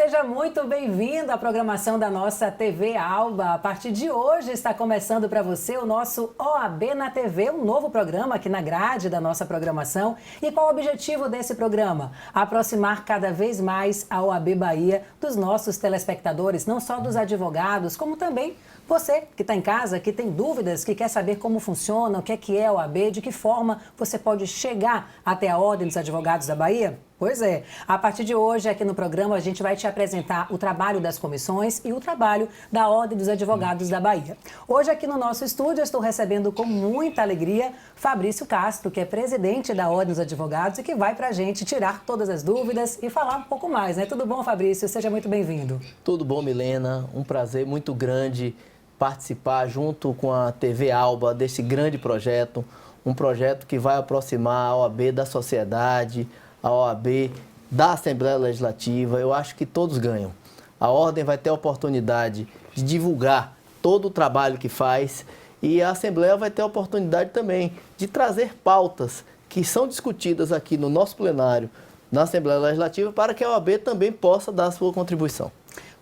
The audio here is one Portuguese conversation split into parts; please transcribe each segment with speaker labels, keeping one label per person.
Speaker 1: seja muito bem-vindo à programação da nossa TV Alba. A partir de hoje está começando para você o nosso OAB na TV, um novo programa aqui na grade da nossa programação. E qual o objetivo desse programa? Aproximar cada vez mais a OAB Bahia dos nossos telespectadores, não só dos advogados, como também você que está em casa, que tem dúvidas, que quer saber como funciona, o que é a OAB, de que forma você pode chegar até a Ordem dos Advogados da Bahia? Pois é, a partir de hoje aqui no programa a gente vai te apresentar o trabalho das comissões e o trabalho da Ordem dos Advogados da Bahia. Hoje aqui no nosso estúdio eu estou recebendo com muita alegria Fabrício Castro, que é presidente da Ordem dos Advogados e que vai para a gente tirar todas as dúvidas e falar um pouco mais, né? Tudo bom, Fabrício? Seja muito bem-vindo.
Speaker 2: Tudo bom, Milena. Um prazer muito grande participar junto com a TV Alba desse grande projeto, um projeto que vai aproximar a OAB da sociedade, a OAB da Assembleia Legislativa. Eu acho que todos ganham. A Ordem vai ter a oportunidade de divulgar todo o trabalho que faz e a Assembleia vai ter a oportunidade também de trazer pautas que são discutidas aqui no nosso plenário, na Assembleia Legislativa, para que a OAB também possa dar a sua contribuição.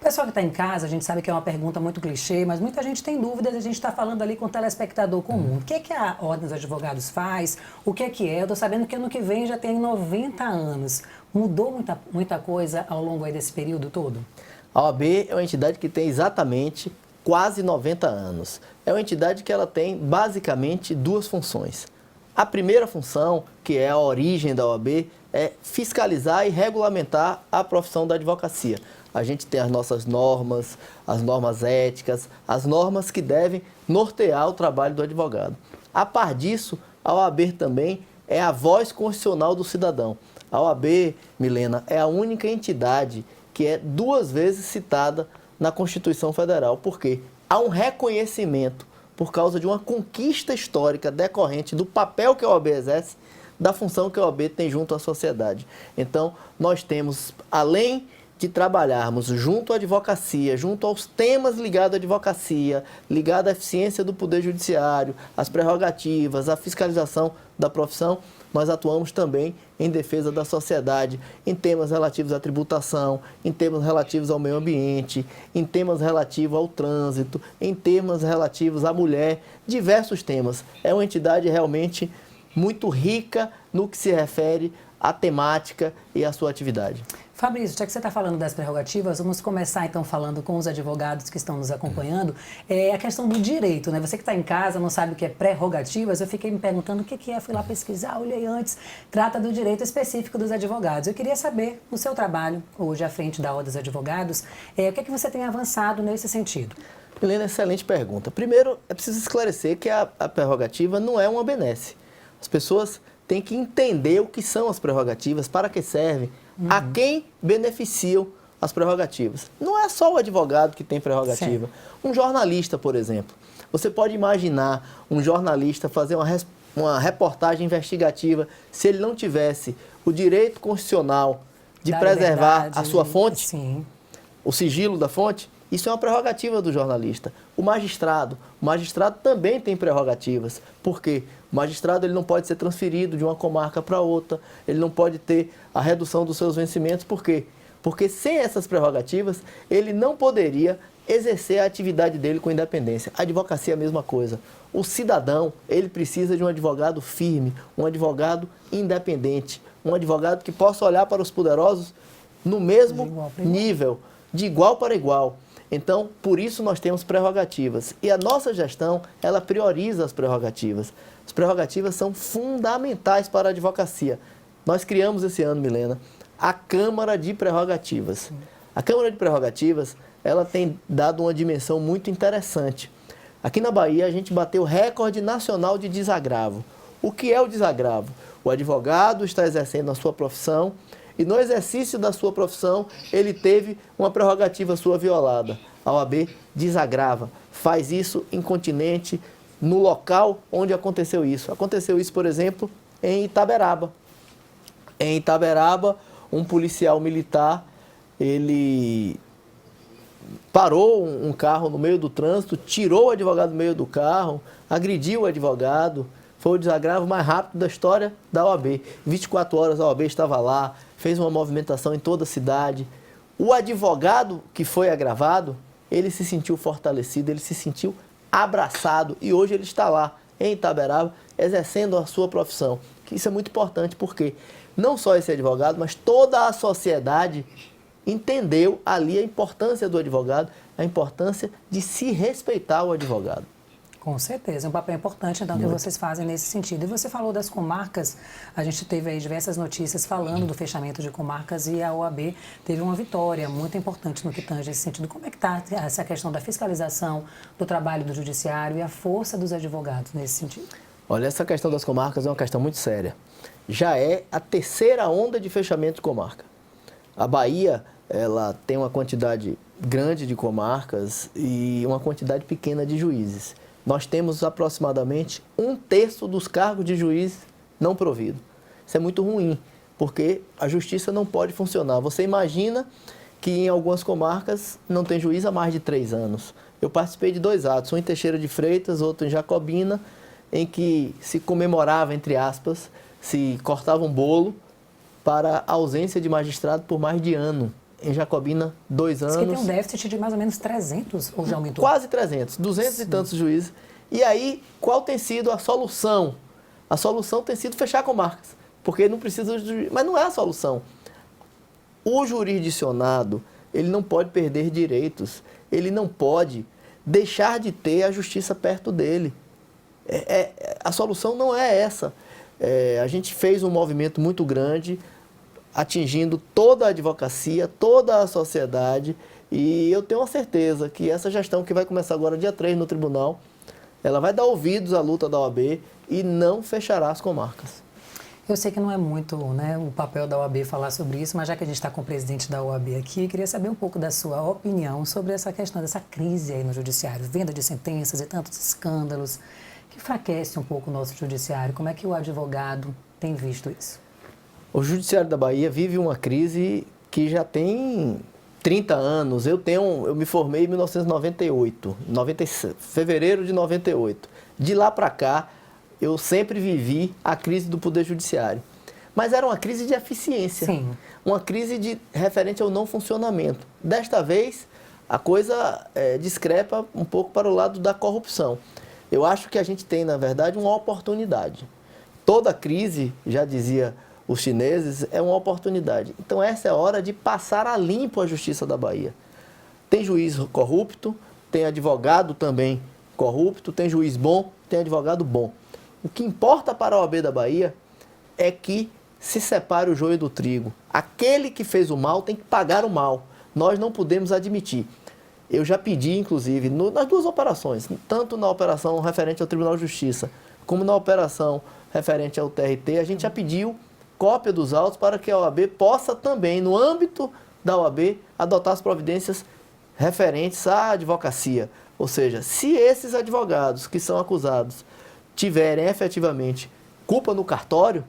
Speaker 1: O pessoal que está em casa, a gente sabe que é uma pergunta muito clichê, mas muita gente tem dúvidas e a gente está falando ali com o telespectador comum. O que é que a Ordem dos Advogados faz? O que é? Eu estou sabendo que ano que vem já tem 90 anos. Mudou muita coisa ao longo aí desse período todo?
Speaker 2: A OAB é uma entidade que tem exatamente quase 90 anos. É uma entidade que ela tem basicamente duas funções. A primeira função, que é a origem da OAB, é fiscalizar e regulamentar a profissão da advocacia. A gente tem as nossas normas, as normas éticas, as normas que devem nortear o trabalho do advogado. A par disso, a OAB também é a voz constitucional do cidadão. A OAB, Milena, é a única entidade que é 2 vezes citada na Constituição Federal. Por quê? Há um reconhecimento por causa de uma conquista histórica decorrente do papel que a OAB exerce, da função que a OAB tem junto à sociedade. Então, nós temos, além de trabalharmos junto à advocacia, junto aos temas ligados à advocacia, ligado à eficiência do Poder Judiciário, às prerrogativas, à fiscalização da profissão, nós atuamos também em defesa da sociedade, em temas relativos à tributação, em temas relativos ao meio ambiente, em temas relativos ao trânsito, em temas relativos à mulher, diversos temas. É uma entidade realmente muito rica no que se refere à temática e à sua atividade.
Speaker 1: Fabrício, já que você está falando das prerrogativas, vamos começar então falando com os advogados que estão nos acompanhando. A questão do direito, né? Você que está em casa, não sabe o que é prerrogativas, eu fiquei me perguntando o que é, fui lá pesquisar, olhei antes, trata do direito específico dos advogados. Eu queria saber, no seu trabalho, hoje à frente da Ordem dos Advogados, o que você tem avançado nesse sentido?
Speaker 2: Helena, excelente pergunta. Primeiro, é preciso esclarecer que a prerrogativa não é uma benesse. As pessoas têm que entender o que são as prerrogativas, para que servem, a quem beneficiam as prerrogativas. Não é só o advogado que tem prerrogativa. Certo. Um jornalista, por exemplo. Você pode imaginar um jornalista fazer uma reportagem investigativa se ele não tivesse o direito constitucional de preservar a sua fonte,
Speaker 1: sim,
Speaker 2: o sigilo da fonte? Isso é uma prerrogativa do jornalista. O magistrado também tem prerrogativas. Por quê? O magistrado ele não pode ser transferido de uma comarca para outra, ele não pode ter a redução dos seus vencimentos. Por quê? Porque sem essas prerrogativas, ele não poderia exercer a atividade dele com independência. A advocacia é a mesma coisa. O cidadão, ele precisa de um advogado firme, um advogado independente, um advogado que possa olhar para os poderosos no mesmo nível, de igual para igual. Então, por isso nós temos prerrogativas. E a nossa gestão, ela prioriza as prerrogativas. As prerrogativas são fundamentais para a advocacia. Nós criamos esse ano, Milena, a Câmara de Prerrogativas. A Câmara de Prerrogativas, ela tem dado uma dimensão muito interessante. Aqui na Bahia, a gente bateu recorde nacional de desagravo. O que é o desagravo? O advogado está exercendo a sua profissão e no exercício da sua profissão, ele teve uma prerrogativa sua violada. A OAB desagrava, faz isso incontinente no local onde aconteceu isso. Aconteceu isso, por exemplo, em Itaberaba. Em Itaberaba, um policial militar, ele parou um carro no meio do trânsito, tirou o advogado do meio do carro, agrediu o advogado. Foi o desagravo mais rápido da história da OAB. 24 horas a OAB estava lá, fez uma movimentação em toda a cidade. O advogado que foi agravado, ele se sentiu fortalecido, ele se sentiu abraçado e hoje ele está lá em Itaberaba exercendo a sua profissão. Isso é muito importante porque não só esse advogado, mas toda a sociedade entendeu ali a importância do advogado, a importância de se respeitar o advogado.
Speaker 1: Com certeza, é um papel importante então que vocês fazem nesse sentido. E você falou das comarcas, a gente teve aí diversas notícias falando do fechamento de comarcas e a OAB teve uma vitória muito importante no que tange esse sentido. Como é que está essa questão da fiscalização do trabalho do judiciário e a força dos advogados nesse sentido?
Speaker 2: Olha, essa questão das comarcas é uma questão muito séria. Já é a terceira onda de fechamento de comarca. A Bahia, ela tem uma quantidade grande de comarcas e uma quantidade pequena de juízes. Nós temos aproximadamente 1/3 dos cargos de juiz não provido. Isso é muito ruim, porque a justiça não pode funcionar. Você imagina que em algumas comarcas não tem juiz há mais de 3 anos. Eu participei de 2 atos, um em Teixeira de Freitas, outro em Jacobina, em que se comemorava, entre aspas, se cortava um bolo para a ausência de magistrado por mais de ano. Em Jacobina, 2 anos.
Speaker 1: Diz que tem um déficit de mais ou menos 300, ou já aumentou?
Speaker 2: Quase 300, 200 Sim. e tantos juízes. E aí, qual tem sido a solução? A solução tem sido fechar comarcas, porque não precisa de juiz. Mas não é a solução. O jurisdicionado, ele não pode perder direitos, ele não pode deixar de ter a justiça perto dele. A solução não é essa. A gente fez um movimento muito grande, atingindo toda a advocacia, toda a sociedade, e eu tenho a certeza que essa gestão que vai começar agora dia 3 no tribunal, ela vai dar ouvidos à luta da OAB e não fechará as comarcas.
Speaker 1: Eu sei que não é muito, né, o papel da OAB falar sobre isso, mas já que a gente está com o presidente da OAB aqui, queria saber um pouco da sua opinião sobre essa questão dessa crise aí no judiciário, venda de sentenças e tantos escândalos, que enfraquece um pouco o nosso judiciário. Como é que o advogado tem visto isso?
Speaker 2: O judiciário da Bahia vive uma crise que já tem 30 anos. Eu me formei em 1998, fevereiro de 98. De lá para cá, eu sempre vivi a crise do Poder Judiciário. Mas era uma crise de eficiência,
Speaker 1: Sim.
Speaker 2: Uma crise referente ao não funcionamento. Desta vez, a coisa discrepa um pouco para o lado da corrupção. Eu acho que a gente tem, na verdade, uma oportunidade. Toda crise, já dizia os chineses, é uma oportunidade. Então, essa é a hora de passar a limpo a justiça da Bahia. Tem juiz corrupto, tem advogado também corrupto, tem juiz bom, tem advogado bom. O que importa para a OAB da Bahia é que se separe o joio do trigo. Aquele que fez o mal tem que pagar o mal. Nós não podemos admitir. Eu já pedi, inclusive, nas 2 operações, tanto na operação referente ao Tribunal de Justiça, como na operação referente ao TRT, a gente já pediu cópia dos autos para que a OAB possa também, no âmbito da OAB, adotar as providências referentes à advocacia. Ou seja, se esses advogados que são acusados tiverem efetivamente culpa no cartório,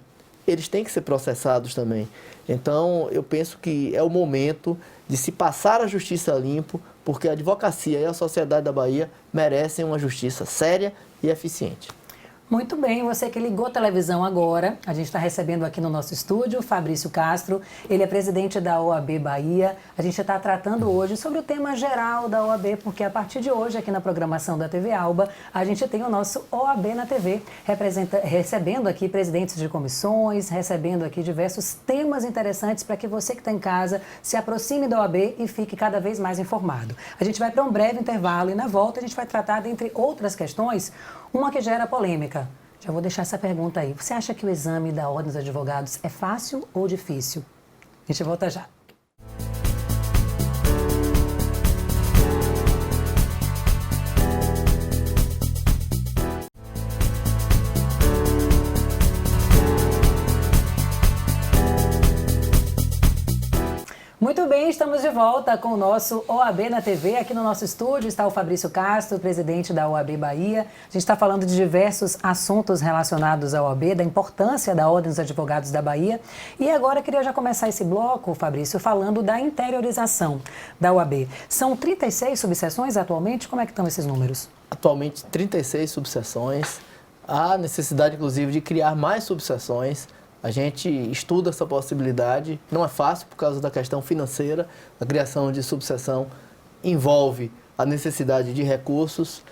Speaker 2: eles têm que ser processados também. Então, eu penso que é o momento de se passar a justiça limpo, porque a advocacia e a sociedade da Bahia merecem uma justiça séria e eficiente.
Speaker 1: Muito bem, você que ligou a televisão agora, a gente está recebendo aqui no nosso estúdio o Fabrício Castro, ele é presidente da OAB Bahia. A gente está tratando hoje sobre o tema geral da OAB, porque a partir de hoje, aqui na programação da TV Alba, a gente tem o nosso OAB na TV, recebendo aqui presidentes de comissões, recebendo aqui diversos temas interessantes para que você que está em casa se aproxime da OAB e fique cada vez mais informado. A gente vai para um breve intervalo e na volta a gente vai tratar, dentre outras questões, uma que gera polêmica. Já vou deixar essa pergunta aí. Você acha que o exame da Ordem dos Advogados é fácil ou difícil? A gente volta já. Muito bem, estamos de volta com o nosso OAB na TV. Aqui no nosso estúdio está o Fabrício Castro, presidente da OAB Bahia. A gente está falando de diversos assuntos relacionados à OAB, da importância da Ordem dos Advogados da Bahia. E agora eu queria já começar esse bloco, Fabrício, falando da interiorização da OAB. São 36 subseções atualmente? Como é que estão esses números?
Speaker 2: Atualmente, 36 subseções. Há necessidade, inclusive, de criar mais subseções A gente estuda essa possibilidade, não é fácil por causa da questão financeira, a criação de subseção envolve a necessidade de recursos,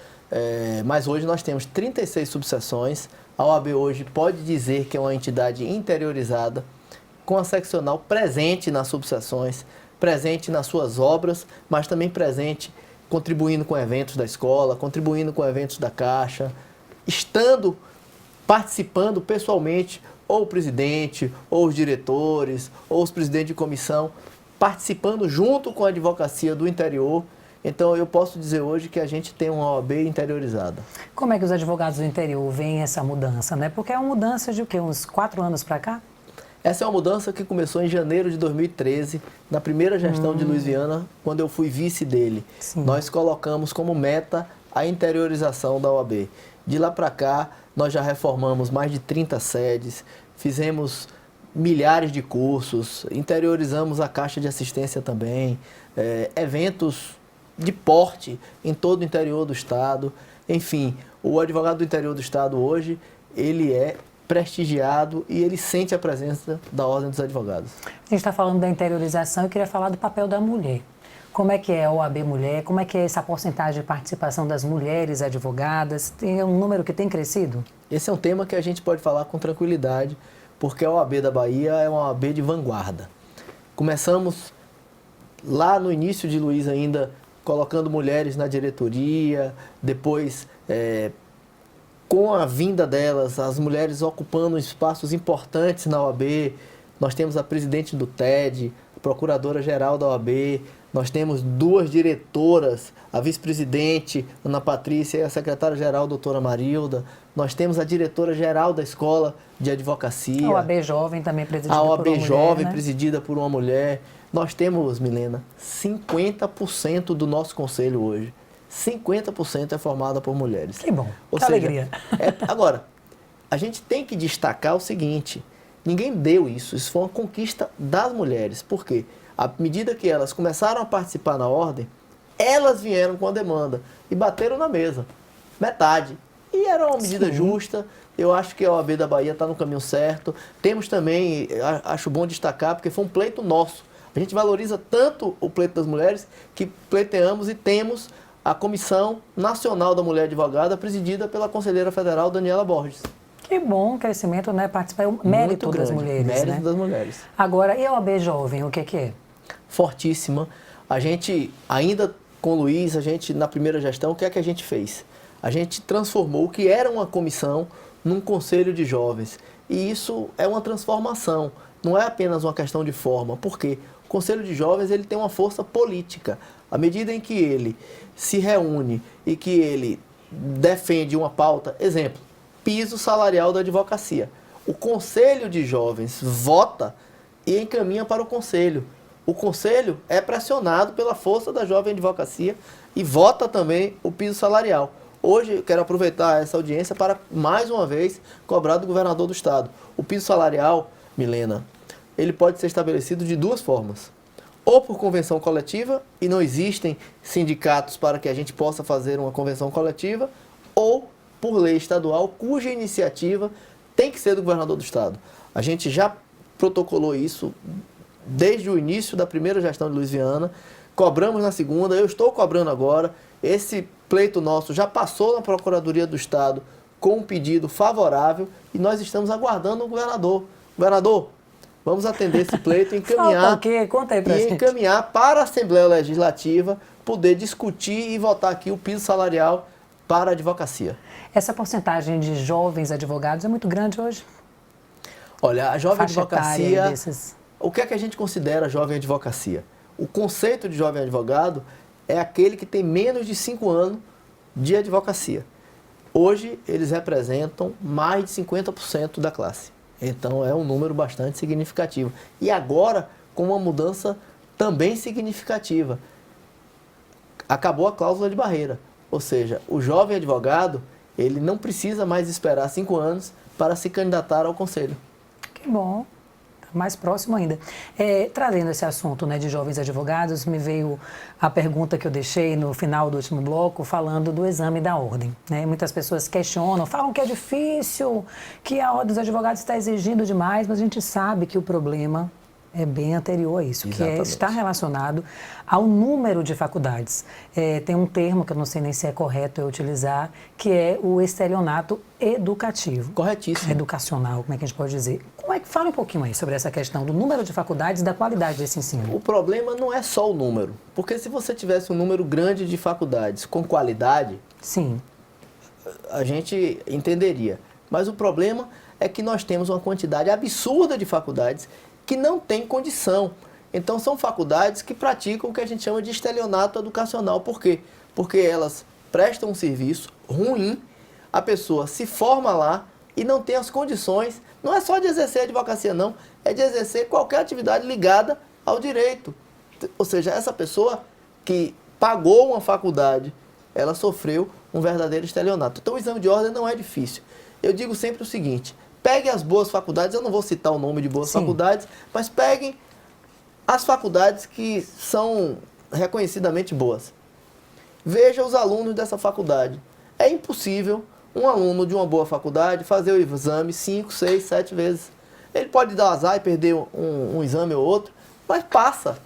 Speaker 2: mas hoje nós temos 36 subseções, a OAB hoje pode dizer que é uma entidade interiorizada, com a seccional presente nas subseções, presente nas suas obras, mas também presente contribuindo com eventos da escola, contribuindo com eventos da Caixa, participando pessoalmente, ou o presidente, ou os diretores, ou os presidentes de comissão, participando junto com a advocacia do interior. Então, eu posso dizer hoje que a gente tem uma OAB interiorizada.
Speaker 1: Como é que os advogados do interior veem essa mudança, né? Porque é uma mudança de o quê? Uns 4 anos para cá?
Speaker 2: Essa é uma mudança que começou em janeiro de 2013, na primeira gestão de Luiz Viana, quando eu fui vice dele.
Speaker 1: Sim.
Speaker 2: Nós colocamos como meta a interiorização da OAB. De lá para cá, nós já reformamos mais de 30 sedes, fizemos milhares de cursos, interiorizamos a Caixa de Assistência também, eventos de porte em todo o interior do Estado. Enfim, o advogado do interior do Estado hoje, ele é prestigiado e ele sente a presença da Ordem dos Advogados.
Speaker 1: A gente está falando da interiorização, eu queria falar do papel da mulher. Como é que é a OAB Mulher? Como é que é essa porcentagem de participação das mulheres advogadas? Tem um número que tem crescido?
Speaker 2: Esse é um tema que a gente pode falar com tranquilidade, porque a OAB da Bahia é uma OAB de vanguarda. Começamos lá no início de Luiz ainda, colocando mulheres na diretoria, depois, com a vinda delas, as mulheres ocupando espaços importantes na OAB. Nós temos a presidente do TED, a procuradora-geral da OAB, nós temos 2 diretoras, a vice-presidente, Ana Patrícia, e a secretária-geral, doutora Marilda. Nós temos a diretora-geral da Escola de Advocacia.
Speaker 1: A OAB Jovem também presidida
Speaker 2: por uma mulher. A
Speaker 1: OAB
Speaker 2: Jovem,
Speaker 1: né?
Speaker 2: presidida por uma mulher. Nós temos, Milena, 50% do nosso conselho hoje. 50% é formada por mulheres.
Speaker 1: Que bom,
Speaker 2: Ou
Speaker 1: que
Speaker 2: seja,
Speaker 1: alegria.
Speaker 2: Agora, a gente tem que destacar o seguinte, ninguém deu isso foi uma conquista das mulheres. Por quê? À medida que elas começaram a participar na ordem, elas vieram com a demanda e bateram na mesa, metade. E era uma medida justa, eu acho que a OAB da Bahia está no caminho certo. Temos também, acho bom destacar, porque foi um pleito nosso. A gente valoriza tanto o pleito das mulheres que pleiteamos e temos a Comissão Nacional da Mulher Advogada, presidida pela conselheira federal Daniela Borges.
Speaker 1: Que bom crescimento, né? Participar, mérito das mulheres,
Speaker 2: mérito
Speaker 1: né?
Speaker 2: das mulheres.
Speaker 1: Agora, e a OAB Jovem, o que é?
Speaker 2: Fortíssima. A gente, ainda com o Luiz, na primeira gestão, o que é que a gente fez? A gente transformou o que era uma comissão num conselho de jovens. E isso é uma transformação, não é apenas uma questão de forma. Por quê? O conselho de jovens ele tem uma força política. À medida em que ele se reúne e que ele defende uma pauta, exemplo, piso salarial da advocacia. O Conselho de Jovens vota e encaminha para o Conselho. O Conselho é pressionado pela força da jovem advocacia e vota também o piso salarial. Hoje, eu quero aproveitar essa audiência para, mais uma vez, cobrar do governador do Estado. O piso salarial, Milena, ele pode ser estabelecido de 2 formas. Ou por convenção coletiva, e não existem sindicatos para que a gente possa fazer uma convenção coletiva, ou por lei estadual, cuja iniciativa tem que ser do governador do Estado. A gente já protocolou isso desde o início da primeira gestão de Luiz Viana, cobramos na segunda, eu estou cobrando agora. Esse pleito nosso já passou na Procuradoria do Estado com um pedido favorável e nós estamos aguardando o governador. Governador, vamos atender esse pleito e encaminhar,
Speaker 1: Conta aí pra gente.
Speaker 2: encaminhar para a Assembleia Legislativa poder discutir e votar aqui o piso salarial para a advocacia.
Speaker 1: Essa porcentagem de jovens advogados é muito grande hoje?
Speaker 2: Olha, a jovem
Speaker 1: Faixa
Speaker 2: advocacia,
Speaker 1: etária desses...
Speaker 2: o que é que a gente considera jovem advocacia? O conceito de jovem advogado é aquele que tem menos de 5 anos de advocacia. Hoje, eles representam mais de 50% da classe. Então, é um número bastante significativo. E agora, com uma mudança também significativa. Acabou a cláusula de barreira. Ou seja, o jovem advogado, ele não precisa mais esperar 5 anos para se candidatar ao conselho.
Speaker 1: Que bom. Tá mais próximo ainda. Trazendo esse assunto, né, de jovens advogados, me veio a pergunta que eu deixei no final do último bloco, falando do exame da ordem, né? Muitas pessoas questionam, falam que é difícil, que a ordem dos advogados está exigindo demais, mas a gente sabe que o problema é bem anterior a isso,
Speaker 2: Exatamente.
Speaker 1: que está relacionado ao número de faculdades. Tem um termo que eu não sei nem se é correto eu utilizar, que é o estelionato educativo.
Speaker 2: Corretíssimo.
Speaker 1: Educacional, como é que a gente pode dizer? Fala um pouquinho aí sobre essa questão do número de faculdades e da qualidade desse ensino.
Speaker 2: O problema não é só o número, porque se você tivesse um número grande de faculdades com qualidade,
Speaker 1: Sim.
Speaker 2: a gente entenderia. Mas o problema é que nós temos uma quantidade absurda de faculdades que não tem condição. Então, são faculdades que praticam o que a gente chama de estelionato educacional. Por quê? Porque elas prestam um serviço ruim, a pessoa se forma lá e não tem as condições, não é só de exercer a advocacia não, é de exercer qualquer atividade ligada ao direito. Ou seja, essa pessoa que pagou uma faculdade, ela sofreu um verdadeiro estelionato. Então, o exame de ordem não é difícil. Eu digo sempre o seguinte: pegue as boas faculdades, eu não vou citar o nome de boas
Speaker 1: Sim.
Speaker 2: faculdades, mas peguem as faculdades que são reconhecidamente boas. Veja os alunos dessa faculdade. É impossível um aluno de uma boa faculdade fazer o exame 5, 6, 7 vezes. Ele pode dar azar e perder um exame ou outro, mas passa.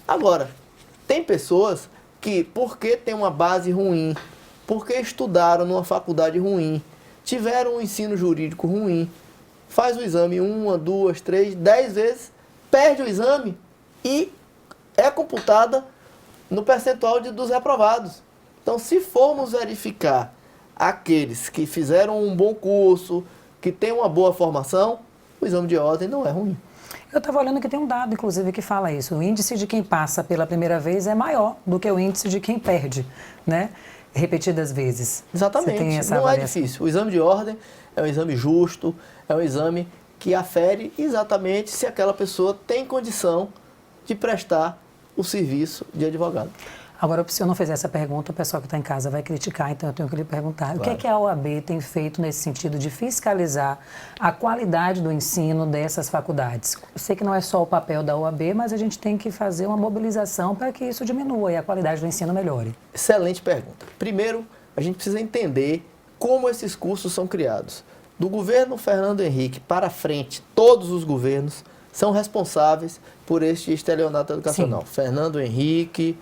Speaker 2: Agora, tem pessoas que, porque tem uma base ruim, porque estudaram numa faculdade ruim, tiveram um ensino jurídico ruim, faz o exame 1, 2, 3, 10 vezes, perde o exame e é computada no percentual dos reprovados. Então, se formos verificar aqueles que fizeram um bom curso, que têm uma boa formação, o exame de ordem não é ruim.
Speaker 1: Eu estava olhando que tem um dado, inclusive, que fala isso. O índice de quem passa pela primeira vez é maior do que o índice de quem perde, né? Repetidas vezes.
Speaker 2: Exatamente,
Speaker 1: Você tem essa
Speaker 2: não é
Speaker 1: avaliação?
Speaker 2: difícil. O exame de ordem é um exame justo, é um exame que afere exatamente se aquela pessoa tem condição de prestar o serviço de advogado.
Speaker 1: Agora, se eu não fizer essa pergunta, o pessoal que está em casa vai criticar, então eu tenho que lhe perguntar. O que é que a OAB tem feito nesse sentido de fiscalizar a qualidade do ensino dessas faculdades? Eu sei que não é só o papel da OAB, mas a gente tem que fazer uma mobilização para que isso diminua e a qualidade do ensino melhore.
Speaker 2: Excelente pergunta. Primeiro, a gente precisa entender como esses cursos são criados. Do governo Fernando Henrique para frente, todos os governos são responsáveis por este estelionato educacional.
Speaker 1: Sim.
Speaker 2: Fernando Henrique,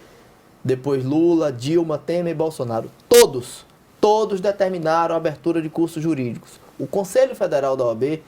Speaker 2: depois Lula, Dilma, Temer e Bolsonaro. Todos determinaram a abertura de cursos jurídicos. O Conselho Federal da OAB,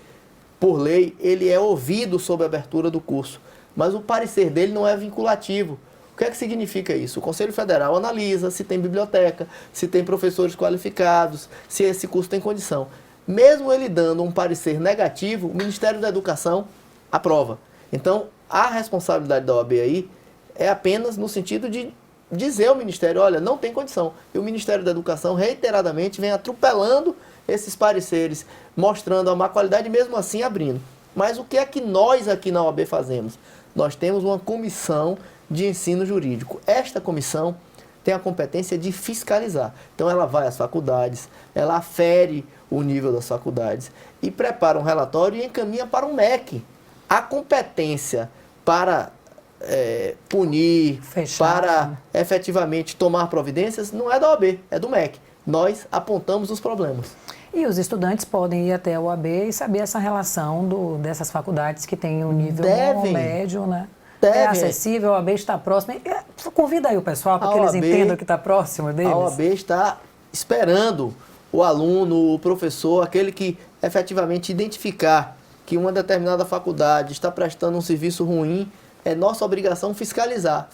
Speaker 2: por lei, ele é ouvido sobre a abertura do curso, mas o parecer dele não é vinculativo. O que é que significa isso? O Conselho Federal analisa se tem biblioteca, se tem professores qualificados, se esse curso tem condição. Mesmo ele dando um parecer negativo, o Ministério da Educação aprova. Então, a responsabilidade da OAB aí é apenas no sentido de dizer ao Ministério, olha, não tem condição. E o Ministério da Educação reiteradamente vem atropelando esses pareceres, mostrando a má qualidade e mesmo assim abrindo. Mas o que é que nós aqui na OAB fazemos? Nós temos uma comissão de ensino jurídico. Esta comissão tem a competência de fiscalizar. Então ela vai às faculdades, ela afere o nível das faculdades e prepara um relatório e encaminha para o MEC. A competência para punir,
Speaker 1: Fechar.
Speaker 2: para efetivamente tomar providências, não é da OAB, é do MEC. Nós apontamos os problemas.
Speaker 1: E os estudantes podem ir até a OAB e saber essa relação dessas faculdades que têm um nível bom, médio, né? É acessível, a OAB está próxima. Convida aí o pessoal para que eles entendam que está próximo deles.
Speaker 2: A OAB está esperando o aluno, o professor, aquele que efetivamente identificar que uma determinada faculdade está prestando um serviço ruim. É nossa obrigação fiscalizar,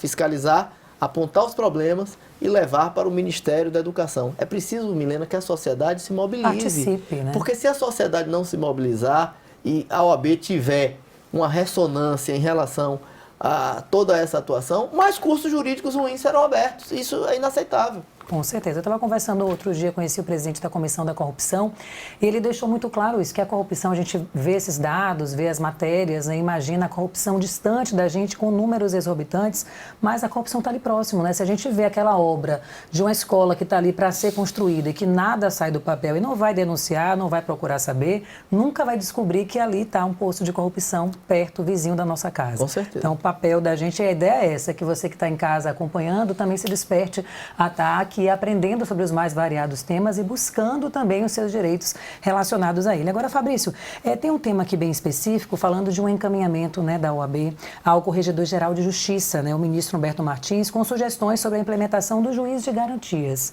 Speaker 2: apontar os problemas e levar para o Ministério da Educação. É preciso, Milena, que a sociedade se mobilize.
Speaker 1: Participe, né?
Speaker 2: Porque se a sociedade não se mobilizar e a OAB tiver uma ressonância em relação a toda essa atuação, mais cursos jurídicos ruins serão abertos. Isso é inaceitável.
Speaker 1: Com certeza. Eu estava conversando outro dia, conheci o presidente da Comissão da Corrupção, e ele deixou muito claro isso, que a corrupção, a gente vê esses dados, vê as matérias, né, imagina a corrupção distante da gente, com números exorbitantes, mas a corrupção está ali próximo, né? Se a gente vê aquela obra de uma escola que está ali para ser construída e que nada sai do papel e não vai denunciar, não vai procurar saber, nunca vai descobrir que ali está um posto de corrupção perto, vizinho da nossa casa.
Speaker 2: Com certeza.
Speaker 1: Então, o papel da gente, a ideia é essa, que você que está em casa acompanhando também se desperte a estar aqui aprendendo sobre os mais variados temas e buscando também os seus direitos relacionados a ele. Agora, Fabrício, tem um tema aqui bem específico, falando de um encaminhamento, né, da OAB ao Corregedor-Geral de Justiça, né, o ministro Humberto Martins, com sugestões sobre a implementação do juiz de garantias.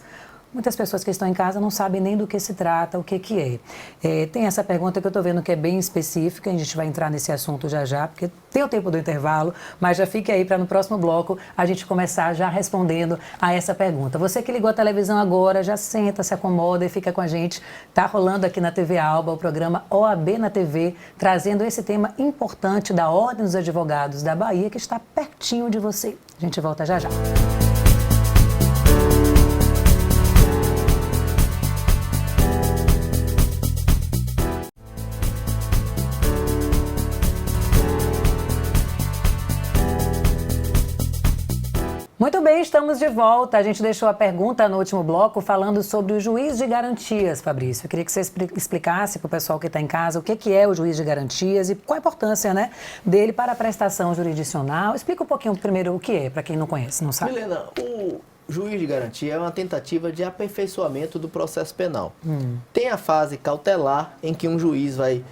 Speaker 1: Muitas pessoas que estão em casa não sabem nem do que se trata, o que é. Tem essa pergunta que eu estou vendo que é bem específica, a gente vai entrar nesse assunto já, porque tem o tempo do intervalo, mas já fique aí para no próximo bloco a gente começar já respondendo a essa pergunta. Você que ligou a televisão agora, já senta, se acomoda e fica com a gente. Está rolando aqui na TV Alba o programa OAB na TV, trazendo esse tema importante da Ordem dos Advogados da Bahia, que está pertinho de você. A gente volta já. Muito bem, estamos de volta. A gente deixou a pergunta no último bloco falando sobre o juiz de garantias, Fabrício. Eu queria que você explicasse para o pessoal que está em casa o que é o juiz de garantias e qual a importância, né, dele para a prestação jurisdicional. Explica um pouquinho primeiro o que é, para quem não conhece, não sabe.
Speaker 2: Milena, o juiz de garantia é uma tentativa de aperfeiçoamento do processo penal. Tem a fase cautelar, em que um juiz vai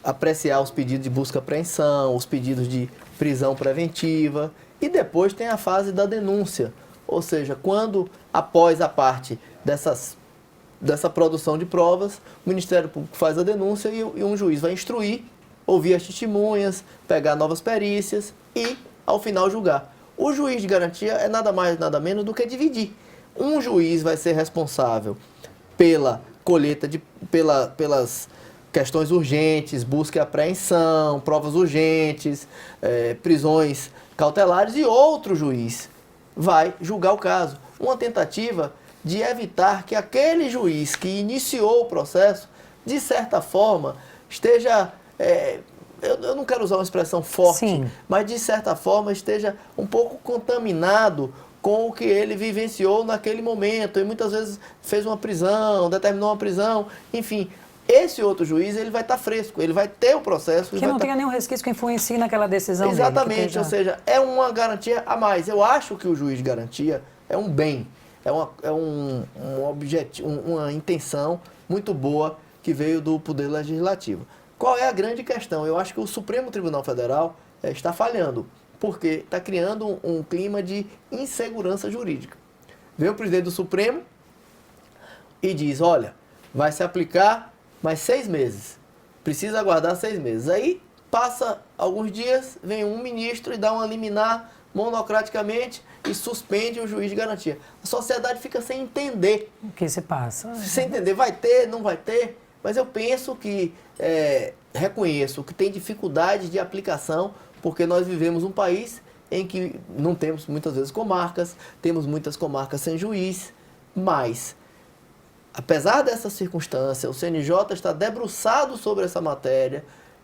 Speaker 2: apreciar os pedidos de busca e apreensão, os pedidos de prisão preventiva. E depois tem a fase da denúncia, ou seja, quando, após a parte dessa produção de provas, o Ministério Público faz a denúncia e um juiz vai instruir, ouvir as testemunhas, pegar novas perícias e, ao final, julgar. O juiz de garantia é nada mais, nada menos do que dividir. Um juiz vai ser responsável pela colheita, pelas questões urgentes, busca e apreensão, provas urgentes, prisões cautelares, e outro juiz vai julgar o caso. Uma tentativa de evitar que aquele juiz que iniciou o processo, de certa forma, esteja, eu não quero usar uma expressão forte,
Speaker 1: Sim,
Speaker 2: mas de certa forma esteja um pouco contaminado com o que ele vivenciou naquele momento, e muitas vezes fez uma prisão, determinou uma prisão, enfim. Esse outro juiz, ele vai estar fresco, ele vai ter o processo.
Speaker 1: que não tenha nenhum resquício que influencie naquela decisão dele.
Speaker 2: Exatamente, ou seja, é uma garantia a mais. Eu acho que o juiz de garantia é um bem, é um objetivo, uma intenção muito boa que veio do Poder Legislativo. Qual é a grande questão? Eu acho que o Supremo Tribunal Federal está falhando, porque está criando um clima de insegurança jurídica. Vem o presidente do Supremo e diz, olha, vai se aplicar mais 6 meses. Precisa aguardar 6 meses. Aí passa alguns dias, vem um ministro e dá uma liminar monocraticamente e suspende o juiz de garantia. A sociedade fica sem entender.
Speaker 1: O que se passa?
Speaker 2: Sem entender, vai ter, não vai ter. Mas eu penso que, reconheço que tem dificuldade de aplicação, porque nós vivemos um país em que não temos muitas vezes comarcas, temos muitas comarcas sem juiz, mas apesar dessa circunstância, o CNJ está debruçado sobre essa matéria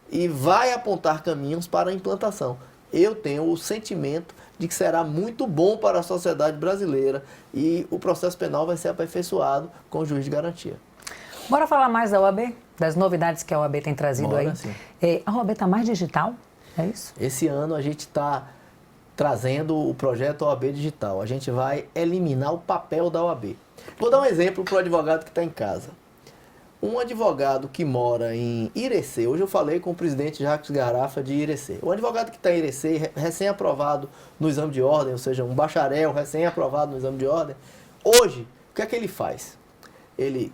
Speaker 2: e vai apontar caminhos para a implantação. Eu tenho o sentimento de que será muito bom para a sociedade brasileira e o processo penal vai ser aperfeiçoado com o juiz de garantia.
Speaker 1: Bora falar mais da OAB, das novidades que a OAB tem trazido.
Speaker 2: Bora,
Speaker 1: aí.
Speaker 2: Sim.
Speaker 1: A OAB está mais digital, é isso?
Speaker 2: Esse ano a gente está trazendo o projeto OAB Digital. A gente vai eliminar o papel da OAB. Vou dar um exemplo para o advogado que está em casa. Um advogado que mora em Irecê, hoje eu falei com o presidente Jacques Garafa de Irecê. Um advogado que está em Irecê, recém-aprovado no exame de ordem, ou seja, um bacharel recém-aprovado no exame de ordem, hoje, o que é que ele faz? Ele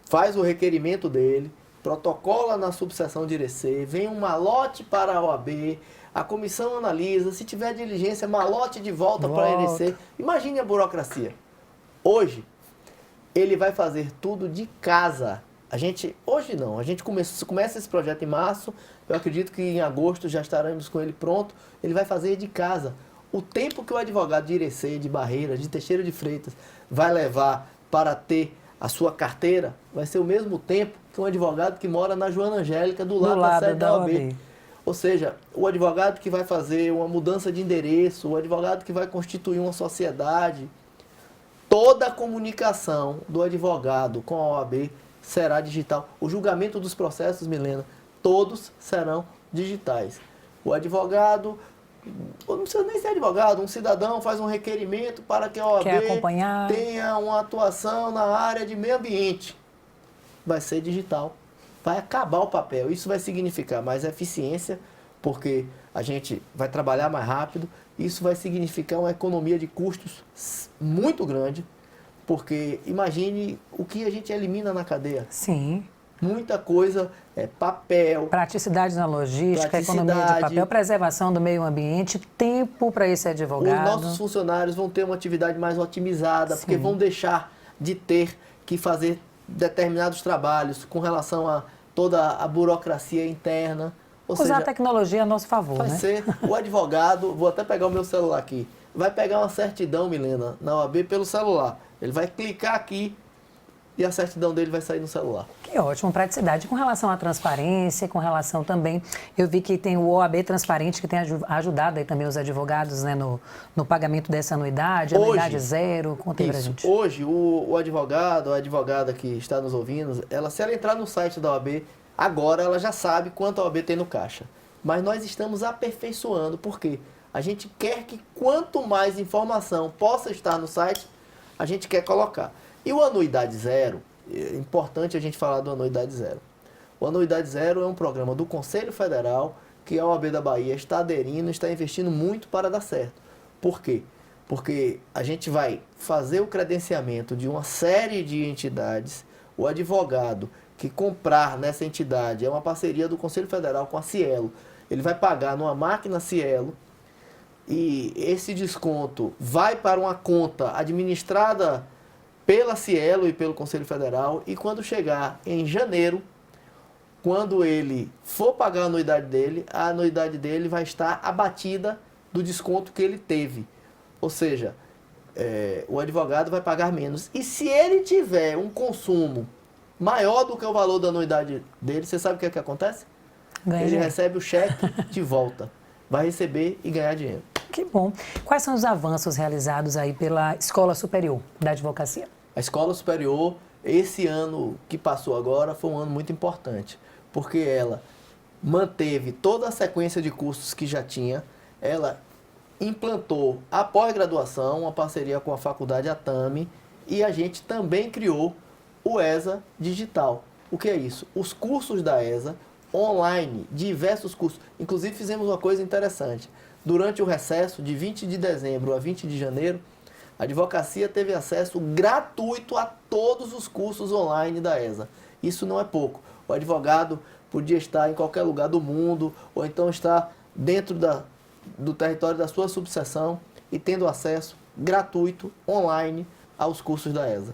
Speaker 2: faz o requerimento dele, protocola na subseção de Irecê, vem um malote para a OAB, a comissão analisa, se tiver diligência, malote de volta para Irecê. Imagine a burocracia. Hoje, ele vai fazer tudo de casa. Hoje não, a gente começa esse projeto em março, eu acredito que em agosto já estaremos com ele pronto, ele vai fazer de casa. o tempo que o advogado de Irecê, de Barreiras, de Teixeira de Freitas vai levar para ter a sua carteira, vai ser o mesmo tempo que um advogado que mora na Joana Angélica, do lado da sede da OAB. Ou seja, o advogado que vai fazer uma mudança de endereço, o advogado que vai constituir uma sociedade, toda a comunicação do advogado com a OAB será digital. O julgamento dos processos, Milena, todos serão digitais. O advogado, não precisa nem ser advogado, um cidadão faz um requerimento para que a OAB tenha uma atuação na área de meio ambiente. Vai ser digital. Vai acabar o papel. Isso vai significar mais eficiência, porque a gente vai trabalhar mais rápido. Isso vai significar uma economia de custos muito grande, porque imagine o que a gente elimina na cadeia.
Speaker 1: Sim.
Speaker 2: Muita coisa, papel.
Speaker 1: Praticidade na logística, economia de papel, preservação do meio ambiente, tempo para esse advogado.
Speaker 2: Os nossos funcionários vão ter uma atividade mais otimizada, porque vão deixar de ter que fazer determinados trabalhos com relação a toda a burocracia interna. Ou
Speaker 1: Usar
Speaker 2: seja,
Speaker 1: a tecnologia a nosso favor,
Speaker 2: vai ser o advogado, vou até pegar o meu celular aqui, vai pegar uma certidão, Milena, na OAB pelo celular. Ele vai clicar aqui e a certidão dele vai sair no celular.
Speaker 1: Que ótimo, praticidade. Com relação à transparência, com relação também, eu vi que tem o OAB Transparente, que tem ajudado aí também os advogados, né, no pagamento dessa anuidade, anuidade zero, conta aí pra gente.
Speaker 2: Hoje, o advogado, a advogada que está nos ouvindo, se ela entrar no site da OAB, agora ela já sabe quanto a OAB tem no caixa. Mas nós estamos aperfeiçoando, porque a gente quer que quanto mais informação possa estar no site, a gente quer colocar. E o Anuidade Zero, é importante a gente falar do Anuidade Zero. O Anuidade Zero é um programa do Conselho Federal que a OAB da Bahia está aderindo, está investindo muito para dar certo. Por quê? Porque a gente vai fazer o credenciamento de uma série de entidades. O advogado que comprar nessa entidade, é uma parceria do Conselho Federal com a Cielo, ele vai pagar numa máquina Cielo e esse desconto vai para uma conta administrada pela Cielo e pelo Conselho Federal, e quando chegar em janeiro, quando ele for pagar a anuidade dele vai estar abatida do desconto que ele teve. Ou seja, o advogado vai pagar menos. E se ele tiver um consumo maior do que o valor da anuidade dele, você sabe o que é que acontece? Ele recebe o cheque de volta. Vai receber e ganhar dinheiro.
Speaker 1: Que bom. Quais são os avanços realizados aí pela Escola Superior da Advocacia?
Speaker 2: A Escola Superior, esse ano que passou agora, foi um ano muito importante, porque ela manteve toda a sequência de cursos que já tinha, ela implantou a pós-graduação, uma parceria com a Faculdade Atami, e a gente também criou o ESA Digital. O que é isso? Os cursos da ESA, online, diversos cursos. Inclusive fizemos uma coisa interessante. Durante o recesso de 20 de dezembro a 20 de janeiro, a advocacia teve acesso gratuito a todos os cursos online da ESA. Isso não é pouco. O advogado podia estar em qualquer lugar do mundo, ou então estar dentro do território da sua subseção e tendo acesso gratuito, online, aos cursos da ESA.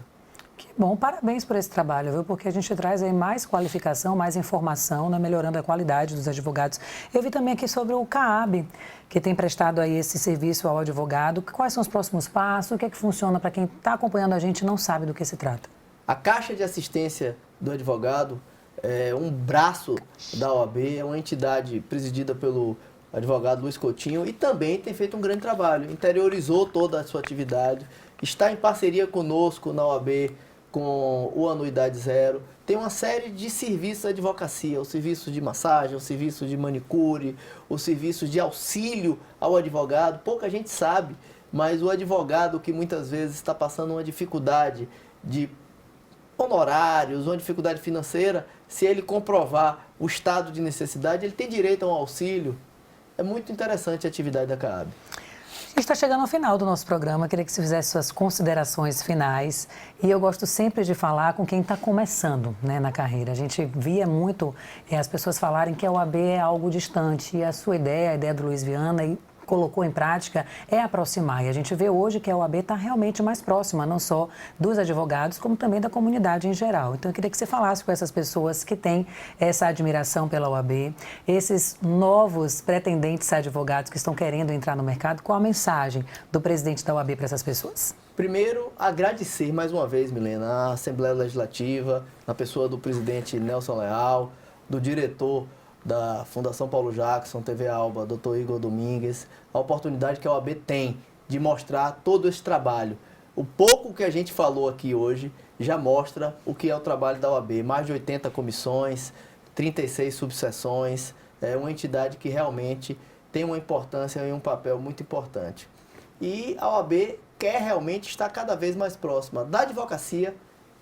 Speaker 1: Que bom, parabéns por esse trabalho, viu? Porque a gente traz aí mais qualificação, mais informação, né? Melhorando a qualidade dos advogados. Eu vi também aqui sobre o CAAB, que tem prestado aí esse serviço ao advogado. Quais são os próximos passos? O que é que funciona para quem está acompanhando a gente e não sabe do que se trata?
Speaker 2: A Caixa de Assistência do Advogado é um braço da OAB, é uma entidade presidida pelo advogado Luiz Coutinho e também tem feito um grande trabalho, interiorizou toda a sua atividade, está em parceria conosco na OAB, com o Anuidade Zero, tem uma série de serviços de advocacia, o serviço de massagem, o serviço de manicure, o serviço de auxílio ao advogado. Pouca gente sabe, mas o advogado que muitas vezes está passando uma dificuldade de honorários, uma dificuldade financeira, se ele comprovar o estado de necessidade, ele tem direito a um auxílio. É muito interessante a atividade da CAAB.
Speaker 1: A gente está chegando ao final do nosso programa, queria que você fizesse suas considerações finais. E eu gosto sempre de falar com quem está começando, né, na carreira. A gente via muito as pessoas falarem que a OAB é algo distante. E a sua ideia, a ideia do Luiz Viana, e colocou em prática é aproximar. E a gente vê hoje que a OAB está realmente mais próxima, não só dos advogados, como também da comunidade em geral. Então, eu queria que você falasse com essas pessoas que têm essa admiração pela OAB, esses novos pretendentes a advogados que estão querendo entrar no mercado, qual a mensagem do presidente da OAB para essas pessoas?
Speaker 2: Primeiro, agradecer mais uma vez, Milena, a Assembleia Legislativa, na pessoa do presidente Nelson Leal, do diretor da Fundação Paulo Jackson, TV Alba, Dr. Igor Domingues, a oportunidade que a OAB tem de mostrar todo esse trabalho. O pouco que a gente falou aqui hoje já mostra o que é o trabalho da OAB. Mais de 80 comissões, 36 subseções, é uma entidade que realmente tem uma importância e um papel muito importante. E a OAB quer realmente estar cada vez mais próxima da advocacia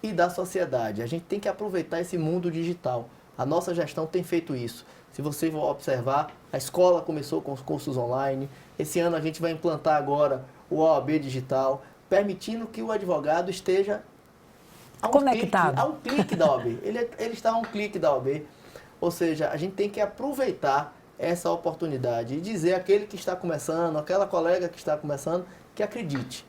Speaker 2: e da sociedade. A gente tem que aproveitar esse mundo digital. A nossa gestão tem feito isso. Se você for observar, a escola começou com os cursos online. Esse ano a gente vai implantar agora o OAB Digital, permitindo que o advogado esteja
Speaker 1: conectado.
Speaker 2: A um clique da OAB. Ele está a um clique da OAB. Ou seja, a gente tem que aproveitar essa oportunidade e dizer àquele que está começando, aquela colega que está começando, que acredite,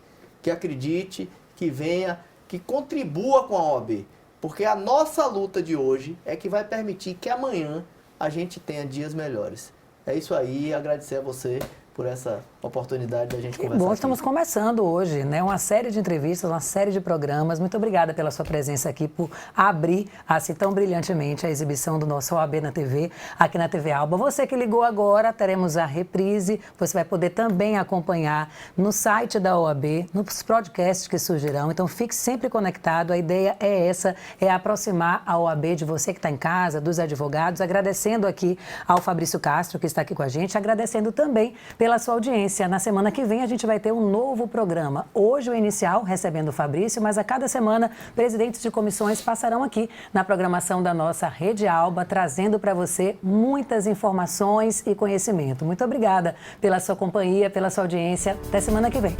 Speaker 2: que venha, que contribua com a OAB. Porque a nossa luta de hoje é que vai permitir que amanhã a gente tenha dias melhores. É isso aí, agradecer a você por essa oportunidade da gente conversar.
Speaker 1: Bom,
Speaker 2: aqui.
Speaker 1: estamos começando hoje, né? Uma série de entrevistas, uma série de programas. Muito obrigada pela sua presença aqui, por abrir assim tão brilhantemente a exibição do nosso OAB na TV, aqui na TV Alba. Você que ligou agora, teremos a reprise. Você vai poder também acompanhar no site da OAB, nos podcasts que surgirão. Então, fique sempre conectado. A ideia é essa, é aproximar a OAB de você que está em casa, dos advogados. Agradecendo aqui ao Fabrício Castro, que está aqui com a gente. Agradecendo também pela sua audiência. Na semana que vem a gente vai ter um novo programa. Hoje o inicial, recebendo o Fabrício, mas a cada semana presidentes de comissões passarão aqui na programação da nossa Rede Alba, trazendo para você muitas informações e conhecimento. Muito obrigada pela sua companhia, pela sua audiência. Até semana que vem.